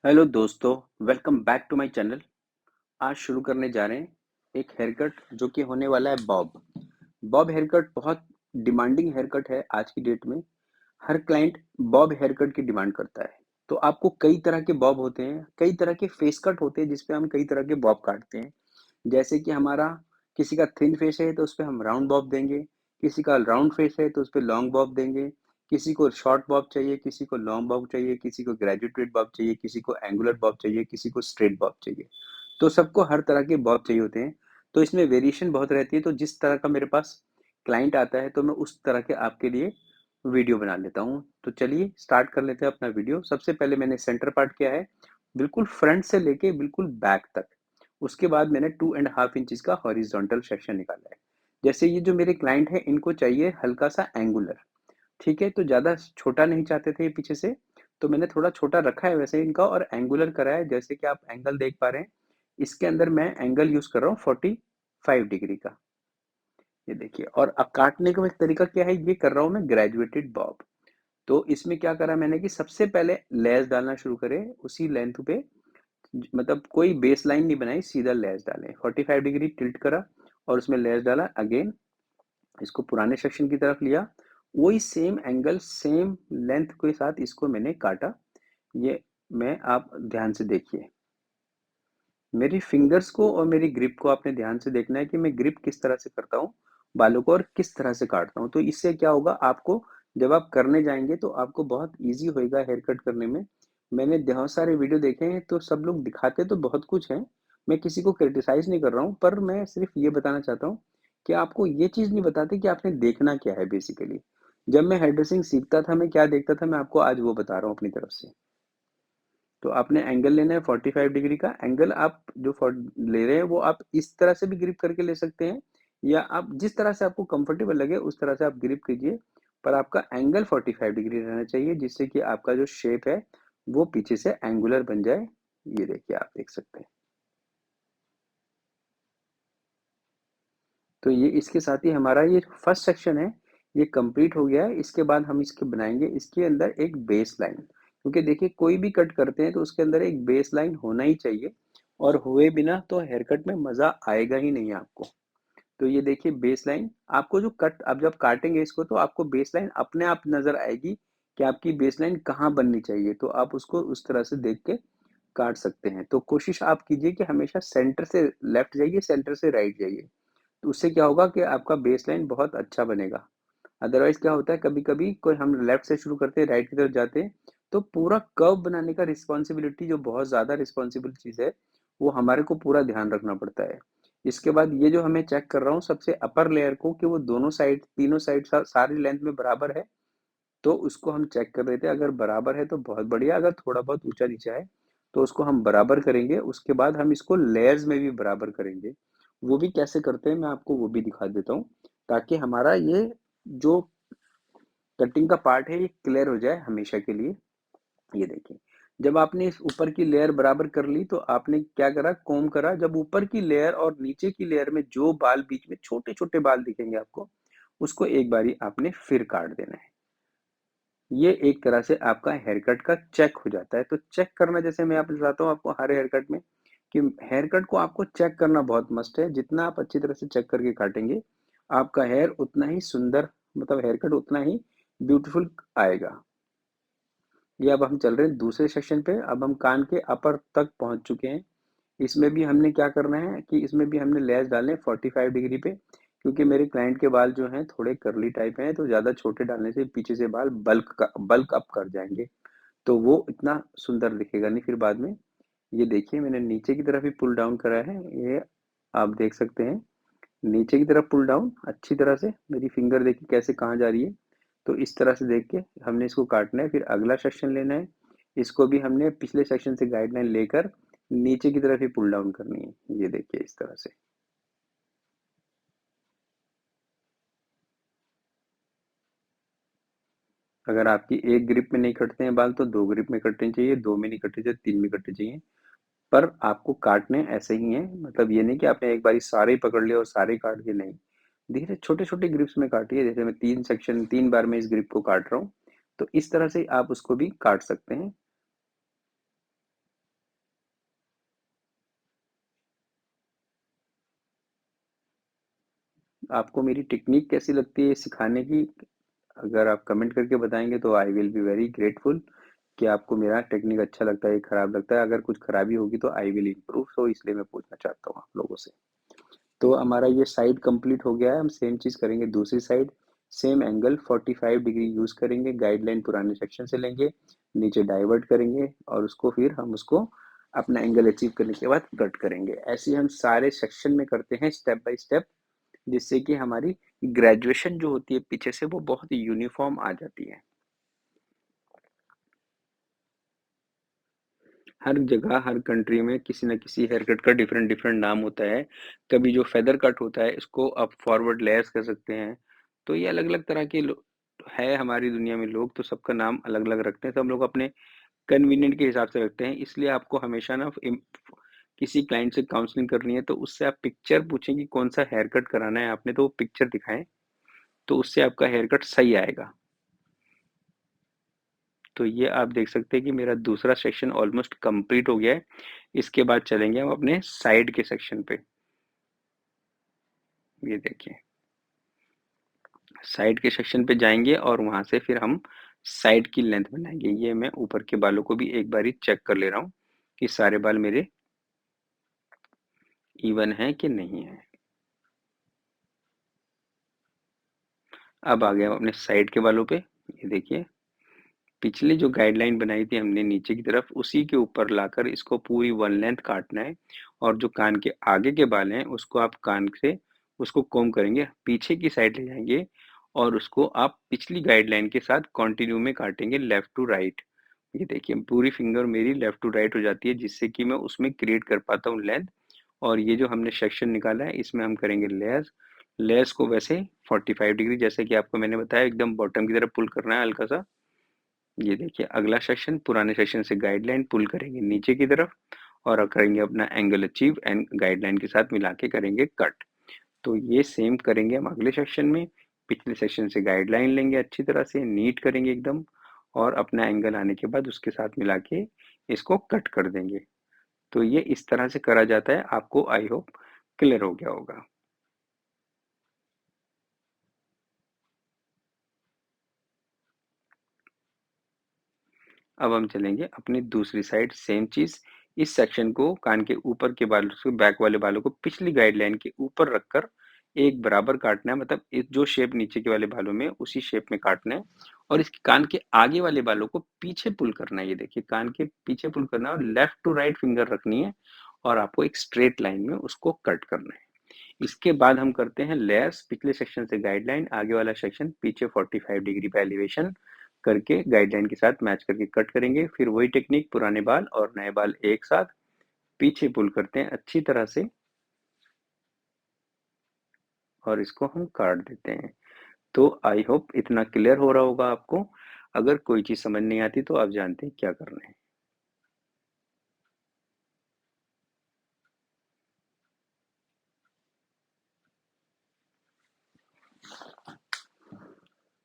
Hello दोस्तों, welcome back to my channel. आज शुरू करने जा रहे हैं एक हेयर कट जो कि होने वाला है बॉब। बॉब हेयर कट बहुत डिमांडिंग हेयर कट है आज की डेट में। हर क्लाइंट बॉब हेयर कट की डिमांड करता है। तो आपको कई तरह के बॉब होते हैं, कई तरह के फेस कट होते हैं जिसपे हम कई तरह के बॉब काटते हैं। जैसे कि हमारा किसी का थिन फेस है तो उसपे हम राउंड बॉब देंगे, किसी का राउंड फेस है तो उसपे लॉन्ग बॉब देंगे, किसी को शॉर्ट बॉब चाहिए, किसी को लॉन्ग बॉब चाहिए, किसी को ग्रेजुएटेड बॉब चाहिए, किसी को एंगुलर बॉब चाहिए, किसी को स्ट्रेट बॉब चाहिए। तो सबको हर तरह के बॉब चाहिए होते हैं। तो इसमें वेरिएशन बहुत रहती है, तो जिस तरह का मेरे पास क्लाइंट आता है तो मैं उस तरह के आपके लिए वीडियो बना लेता हूँ। तो चलिए स्टार्ट कर लेते हैं अपना वीडियो। सबसे पहले मैंने सेंटर पार्ट किया है, बिल्कुल फ्रंट से लेके बिल्कुल बैक तक। उसके बाद मैंने 2.5 इंचेस का हॉरिजॉन्टल सेक्शन निकाला है। जैसे ये जो मेरे क्लाइंट है इनको चाहिए हल्का सा एंगुलर, ठीक है। तो ज़्यादा छोटा नहीं चाहते थे ये पीछे से, तो मैंने थोड़ा छोटा रखा है वैसे इनका और एंगुलर करा है। जैसे कि आप एंगल देख पा रहे हैं, इसके अंदर मैं एंगल यूज कर रहा हूँ 45 डिग्री का। ये देखिए, और अब काटने का तरीका क्या है, ये कर रहा हूँ मैं ग्रेजुएटेड बॉब। तो इसमें क्या करा मैंने कि सबसे पहले लेस डालना शुरू करें उसी लेंथ पे, मतलब कोई बेस लाइन नहीं बनाई, सीधा लेस डालें। 45 डिग्री टिल्ट करा और उसमें लेस डाला अगेन। इसको पुराने सेक्शन की तरफ लिया, वही सेम एंगल सेम लेंथ के साथ इसको मैंने काटा। ये मैं, आप ध्यान से देखिए, मेरी फिंगर्स को और मेरी ग्रिप को आपने ध्यान से देखना है कि मैं ग्रिप किस तरह से करता हूँ बालों को और किस तरह से काटता हूँ। तो इससे क्या होगा, आपको जब आप करने जाएंगे तो आपको बहुत इजी होएगा हेयर कट करने में। मैंने बहुत सारे वीडियो देखे हैं तो सब लोग दिखाते तो बहुत कुछ है। मैं किसी को क्रिटिसाइज नहीं कर रहा हूँ, पर मैं सिर्फ ये बताना चाहता हूँ कि आपको ये चीज़ नहीं बताते कि आपने देखना क्या है बेसिकली। जब मैं हेयर ड्रेसिंग सीखता था मैं क्या देखता था, मैं आपको आज वो बता रहा हूँ अपनी तरफ से। तो आपने एंगल लेना है 45 डिग्री का एंगल। आप जो ले रहे हैं वो आप इस तरह से भी ग्रिप करके ले सकते हैं, या आप जिस तरह से आपको कंफर्टेबल लगे उस तरह से आप ग्रिप कीजिए। पर आपका एंगल 45 डिग्री रहना चाहिए जिससे कि आपका जो शेप है वो पीछे से एंगुलर बन जाए। ये देखिए, आप देख सकते हैं। तो ये इसके साथ ही हमारा ये फर्स्ट सेक्शन है, ये कंप्लीट हो गया है। इसके बाद हम इसके बनाएंगे इसके अंदर एक बेस लाइन, क्योंकि देखिए कोई भी कट करते हैं तो उसके अंदर एक बेस लाइन होना ही चाहिए, और हुए बिना तो हेयर कट में मज़ा आएगा ही नहीं आपको। तो ये देखिए बेस लाइन, आपको जो कट आप जब काटेंगे इसको तो आपको बेस लाइन अपने आप नज़र आएगी कि आपकी बेस लाइन कहाँ बननी चाहिए। तो आप उसको उस तरह से देख के काट सकते हैं। तो कोशिश आप कीजिए कि हमेशा सेंटर से लेफ्ट जाइए, सेंटर से राइट जाइए। तो उससे क्या होगा कि आपका बेस लाइन बहुत अच्छा बनेगा। अदरवाइज क्या होता है, कभी कभी कोई हम लेफ्ट से शुरू करते हैं राइट की तरफ जाते हैं, तो पूरा कर्व बनाने का रिस्पॉन्सिबिलिटी, जो बहुत ज़्यादा रिस्पॉन्सिबल चीज़ है, वो हमारे को पूरा ध्यान रखना पड़ता है। इसके बाद ये जो हमें चेक कर रहा हूँ सबसे अपर लेयर को कि वो दोनों साइड तीनों साइड सारी लेंथ में बराबर है। तो उसको हम चेक कर रहे थे, अगर बराबर है तो बहुत बढ़िया, अगर थोड़ा बहुत ऊंचा नीचा है तो उसको हम बराबर करेंगे। उसके बाद हम इसको लेयर्स में भी बराबर करेंगे। वो भी कैसे करते हैं मैं आपको वो भी दिखा देता हूँ, ताकि हमारा ये जो कटिंग का पार्ट है ये क्लियर हो जाए हमेशा के लिए। ये देखिए, जब आपने इस ऊपर की लेयर बराबर कर ली तो आपने क्या करा, कोम करा। जब ऊपर की लेयर और नीचे की लेयर में जो बाल बीच में छोटे छोटे बाल दिखेंगे आपको, उसको एक बारी आपने फिर काट देना है। ये एक तरह से आपका हेयर कट का चेक हो जाता है। तो चेक करना, जैसे मैं आपको बताता हूँ आपको हर हेयर कट में, कि हेयर कट को आपको चेक करना बहुत मस्ट है। जितना आप अच्छी तरह से चेक करके काटेंगे, आपका हेयर उतना ही सुंदर, मतलब हेयर कट उतना ही ब्यूटीफुल आएगा। ये अब हम चल रहे हैं दूसरे सेक्शन पे। अब हम कान के अपर तक पहुंच चुके हैं। इसमें भी हमने क्या करना है कि इसमें भी हमने लेस डालने 45 डिग्री पे, क्योंकि मेरे क्लाइंट के बाल जो हैं थोड़े करली टाइप हैं, तो ज़्यादा छोटे डालने से पीछे से बाल बल्क अप कर जाएंगे, तो वो इतना सुंदर दिखेगा नहीं फिर बाद में। ये देखिए, मैंने नीचे की तरफ ही पुल डाउन करा है। ये आप देख सकते हैं, नीचे की तरफ पुल डाउन अच्छी तरह से। मेरी फिंगर देखिए कैसे कहाँ जा रही है। तो इस तरह से देख के हमने इसको काटना है। फिर अगला सेक्शन लेना है, इसको भी हमने पिछले सेक्शन से गाइडलाइन लेकर नीचे की तरफ ही पुल डाउन करनी है। ये देखिए इस तरह से। अगर आपकी एक ग्रिप में नहीं कटते हैं बाल तो दो ग्रिप में कटने चाहिए, दो में नहीं कटने चाहिए, तीन में कटने चाहिए। पर आपको काटने ऐसे ही हैं, मतलब ये नहीं कि आपने एक बारी सारे ही पकड़ लिए और सारे काट दिए, नहीं। धीरे छोटे छोटे ग्रिप्स में काटिए। जैसे मैं 3 बार में इस ग्रिप को काट रहा हूँ, तो इस तरह से आप उसको भी काट सकते हैं। आपको मेरी टेक्निक कैसी लगती है सिखाने की? अगर आप कमेंट करके बताएँगे तो I will be very grateful कि आपको मेरा टेक्निक अच्छा लगता है या खराब लगता है। अगर कुछ खराबी होगी तो आई विल इम्प्रूव, सो इसलिए मैं पूछना चाहता हूँ आप लोगों से। तो हमारा ये साइड कंप्लीट हो गया है। हम सेम चीज़ करेंगे दूसरी side. Same angle 45 degree use करेंगे, गाइडलाइन पुराने सेक्शन से लेंगे, नीचे डाइवर्ट करेंगे और उसको फिर हम उसको अपना एंगल अचीव करने के बाद कट करेंगे। ऐसे ही हम सारे सेक्शन में करते हैं स्टेप बाय स्टेप, जिससे कि हमारी ग्रेजुएशन जो होती है पीछे से वो बहुत यूनिफॉर्म आ जाती है। हर जगह, हर कंट्री में किसी न किसी हेयर कट का डिफरेंट डिफरेंट नाम होता है। कभी जो फेदर कट होता है इसको आप फॉरवर्ड लेयर्स कह सकते हैं। तो ये अलग-अलग तरह के है हमारी दुनिया में लोग, तो सबका नाम अलग-अलग रखते हैं। तो हम लोग अपने कन्वीनिएंट के हिसाब से रखते हैं। इसलिए आपको हमेशा ना किसी क्लाइंट से काउंसलिंग करनी है तो उससे आप पिक्चर पूछें कि कौन-सा हेयर कट कराना है आपने, तो वो पिक्चर दिखाएँ, तो उससे आपका हेयर कट सही आएगा। तो ये आप देख सकते हैं कि मेरा दूसरा सेक्शन ऑलमोस्ट कंप्लीट हो गया है। इसके बाद चलेंगे हम अपने साइड के सेक्शन पे। ये देखिए, साइड के सेक्शन पे जाएँगे और वहाँ से फिर हम साइड की लेंथ बनाएँगे। ये मैं ऊपर के बालों को भी एक बारी चेक कर ले रहा हूँ कि सारे बाल मेरे इवन हैं कि नहीं हैं। अब आ गए हम अपने साइड के बालों पे। ये देखिए, पिछली जो गाइडलाइन बनाई थी हमने नीचे की तरफ, उसी के ऊपर लाकर इसको पूरी वन लेंथ काटना है और जो कान के आगे के बाल हैं, उसको आप कान से उसको कोम्ब करेंगे, पीछे की साइड ले जाएँगे और उसको आप पिछली गाइडलाइन के साथ कंटिन्यू में काटेंगे लेफ्ट टू राइट। ये देखिए, पूरी फिंगर मेरी लेफ्ट टू राइट हो जाती है, जिससे कि मैं उसमें क्रिएट कर पाता हूँ लेंथ। और ये जो हमने सेक्शन निकाला है, इसमें हम करेंगे लेयर्स। लेयर्स को वैसे 45 डिग्री, जैसे कि आपको मैंने बताया, एकदम बॉटम की तरफ पुल करना है हल्का-सा। ये देखिए, अगला सेक्शन पुराने सेक्शन से गाइडलाइन पुल करेंगे नीचे की तरफ और करेंगे अपना एंगल अचीव एंड गाइडलाइन के साथ मिला के करेंगे कट। तो ये सेम करेंगे हम अगले सेक्शन में। पिछले सेक्शन से गाइडलाइन लेंगे, अच्छी तरह से नीट करेंगे एकदम और अपना एंगल आने के बाद उसके साथ मिला के इसको कट कर देंगे। तो ये इस तरह से करा जाता है। आपको आई होप क्लियर हो गया होगा। अब हम चलेंगे अपनी दूसरी साइड, सेम चीज़। इस सेक्शन को कान के ऊपर के बालों से बैक वाले बालों को पिछली गाइडलाइन के ऊपर रखकर एक बराबर काटना है, मतलब जो शेप नीचे के वाले बालों में उसी शेप में काटना है और इसके कान के आगे वाले बालों को पीछे पुल करना है। ये देखिए, कान के पीछे पुल करना है और लेफ्ट टू राइट फिंगर रखनी है और आपको एक स्ट्रेट लाइन में उसको कट करना है। इसके बाद हम करते हैं लेयर्स। पिछले सेक्शन से गाइडलाइन, आगे वाला सेक्शन पीछे 45 डिग्री पे एलिवेशन करके गाइडलाइन के साथ मैच करके कट करेंगे। फिर वही टेक्निक, पुराने बाल और नए बाल एक साथ पीछे पुल करते हैं अच्छी तरह से और इसको हम काट देते हैं। तो आई होप इतना क्लियर हो रहा होगा आपको। अगर कोई चीज़ समझ नहीं आती तो आप जानते हैं क्या करना है।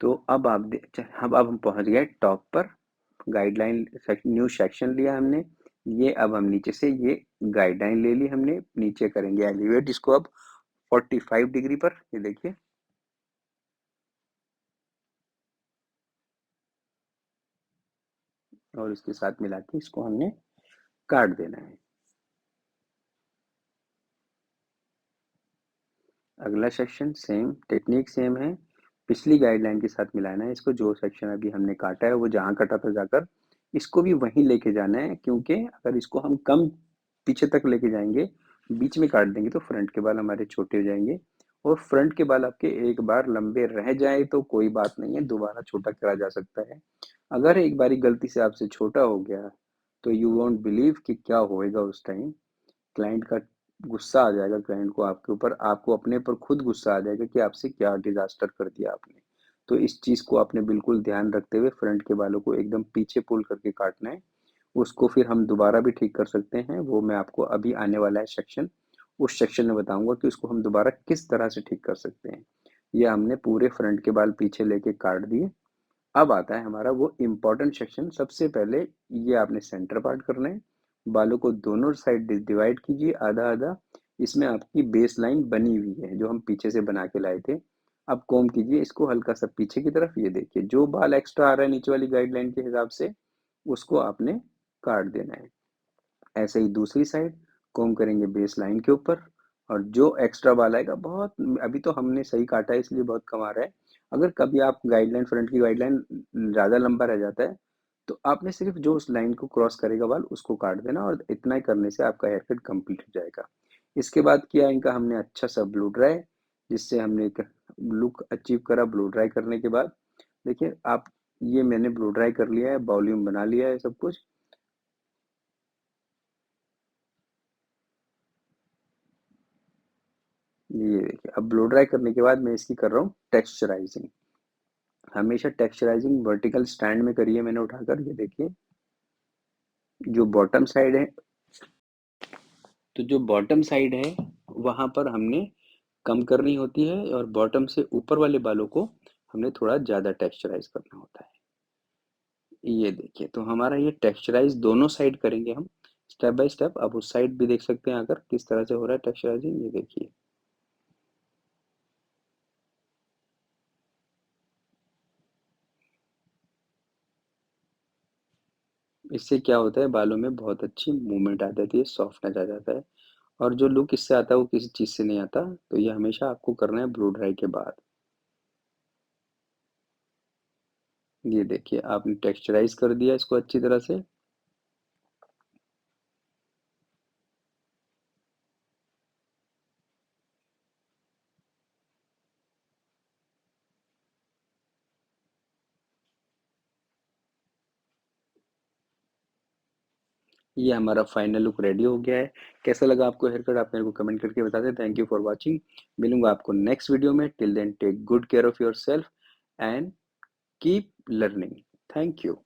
तो अब अब हम पहुंच गए टॉप पर। गाइडलाइन न्यू सेक्शन लिया हमने। ये अब हम नीचे से ये गाइडलाइन ले ली हमने, नीचे करेंगे एलिवेट इसको अब 45 डिग्री पर। ये देखिए, और इसके साथ मिला के इसको हमने काट देना है। अगला सेक्शन सेम टेक्निक सेम है, पिछली गाइडलाइन के साथ मिलाना है इसको। जो सेक्शन अभी हमने काटा है वो जहाँ कटा था जाकर इसको भी वहीं लेके जाना है, क्योंकि अगर इसको हम कम पीछे तक लेके जाएंगे, बीच में काट देंगे तो फ्रंट के बाल हमारे छोटे हो जाएंगे। और फ्रंट के बाल आपके एक बार लंबे रह जाए तो कोई बात नहीं है, दोबारा छोटा करा जा सकता है। अगर एक बारी गलती से आपसे छोटा हो गया तो यू वोंट बिलीव कि क्या होएगा उस टाइम। क्लाइंट का गुस्सा आ जाएगा, क्लाइंट को आपके ऊपर, आपको अपने पर खुद गुस्सा आ जाएगा कि आपसे क्या डिजास्टर कर दिया आपने। तो इस चीज को आपने बिल्कुल ध्यान रखते हुए फ्रंट के बालों को एकदम पीछे पुल करके काटना है। उसको फिर हम दोबारा भी ठीक कर सकते हैं, वो मैं आपको अभी आने वाला है सेक्शन, उस सेक्शन में बताऊंगा कि उसको हम दोबारा किस तरह से ठीक कर सकते हैं। ये हमने पूरे फ्रंट के बाल पीछे लेके काट दिए। अब आता है हमारा वो इम्पोर्टेंट सेक्शन। सबसे पहले ये आपने सेंटर पार्ट करना है। बालों को दोनों साइड डिवाइड कीजिए आधा आधा। इसमें आपकी बेस लाइन बनी हुई है जो हम पीछे से बना के लाए थे। अब कॉम्ब कीजिए इसको हल्का सा पीछे की तरफ, ये देखिए जो बाल एक्स्ट्रा आ रहा है नीचे वाली गाइडलाइन के हिसाब से उसको आपने काट देना है। ऐसे ही दूसरी साइड कॉम्ब करेंगे बेस लाइन के ऊपर, और जो एक्स्ट्रा बाल आएगा, बहुत अभी तो हमने सही काटा है इसलिए बहुत कम आ रहा है। अगर कभी आप गाइडलाइन, फ्रंट की गाइडलाइन ज़्यादा लंबा रह जाता है तो आपने सिर्फ जो उस लाइन को क्रॉस करेगा बाल उसको काट देना, और इतना ही करने से आपका हेयर कट कंप्लीट हो जाएगा। इसके बाद किया इनका हमने अच्छा सा ब्लो ड्राई, जिससे हमने एक लुक अचीव करा। ब्लो ड्राई करने के बाद देखिए आप, ये मैंने ब्लो ड्राई कर लिया है, वॉल्यूम बना लिया है सब कुछ। ये देखिए अब ब्लो ड्राई करने के बाद मैं इसकी कर रहा हूँ टेक्सचराइजिंग। हमेशा टेक्सचराइजिंग वर्टिकल स्टैंड में करिए मैंने उठाकर, ये देखिए जो बॉटम साइड है, तो जो बॉटम साइड है वहां पर हमने कम करनी होती है, और बॉटम से ऊपर वाले बालों को हमने थोड़ा ज़्यादा टेक्सचराइज करना होता है। ये देखिए तो हमारा ये टेक्सचराइज दोनों साइड करेंगे हम स्टेप बाय स्टेप। अब उस साइड भी देख सकते हैं अगर किस तरह से हो रहा है टेक्सचराइजिंग, ये देखिए। इससे क्या होता है, बालों में बहुत अच्छी मूवमेंट आ जाती है, सॉफ्टनेस आ जाता है, और जो लुक इससे आता है वो किसी चीज़ से नहीं आता। तो ये हमेशा आपको करना है ब्लो ड्राई के बाद। ये देखिए आपने टेक्सचराइज कर दिया इसको अच्छी तरह से। ये हमारा फाइनल लुक रेडी हो गया है। कैसा लगा आपको हेयर कट, आप मेरे को कमेंट करके बता दें। Thank you for watching. मिलूंगा आपको नेक्स्ट वीडियो में। Till then take good care of yourself and keep learning. Thank you.